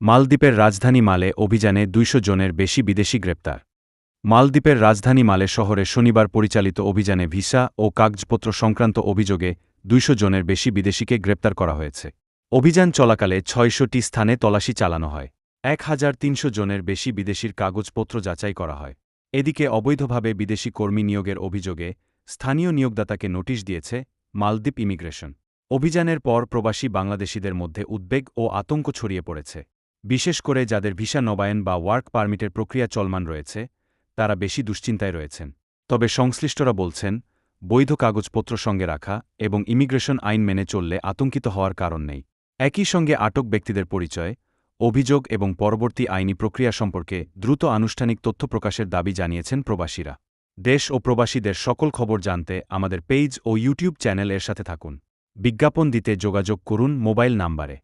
মালদ্বীপের রাজধানী মালে অভিযানে ২০০ জনের বেশি বিদেশি গ্রেপ্তার। মালদ্বীপের রাজধানী মালে শহরে শনিবার পরিচালিত অভিযানে ভিসা ও কাগজপত্র সংক্রান্ত অভিযোগে ২০০ জনের বেশি বিদেশিকে গ্রেপ্তার করা হয়েছে। অভিযান চলাকালে ৬০০টি স্থানে তল্লাশি চালানো হয়। ১৩০০ জনের বেশি বিদেশির কাগজপত্র যাচাই করা হয়। এদিকে অবৈধভাবে বিদেশি কর্মী নিয়োগের অভিযোগে স্থানীয় নিয়োগদাতাকে নোটিশ দিয়েছে মালদ্বীপ ইমিগ্রেশন। অভিযানের পর প্রবাসী বাংলাদেশিদের মধ্যে উদ্বেগ ও আতঙ্ক ছড়িয়ে পড়েছে। বিশেষ করে যাদের ভিসা নবায়ন বা ওয়ার্ক পারমিটের প্রক্রিয়া চলমান রয়েছে, তারা বেশি দুশ্চিন্তায় রয়েছেন। তবে সংশ্লিষ্টরা বলছেন, বৈধ কাগজপত্র সঙ্গে রাখা এবং ইমিগ্রেশন আইন মেনে চললে আতঙ্কিত হওয়ার কারণ নেই। একই সঙ্গে আটক ব্যক্তিদের পরিচয়, অভিযোগ এবং পরবর্তী আইনি প্রক্রিয়া সম্পর্কে দ্রুত আনুষ্ঠানিক তথ্য প্রকাশের দাবি জানিয়েছেন প্রবাসীরা। দেশ ও প্রবাসীদের সকল খবর জানতে আমাদের পেজ ও ইউটিউব চ্যানেল এর সাথে থাকুন। বিজ্ঞাপন দিতে যোগাযোগ করুন মোবাইল নাম্বারে।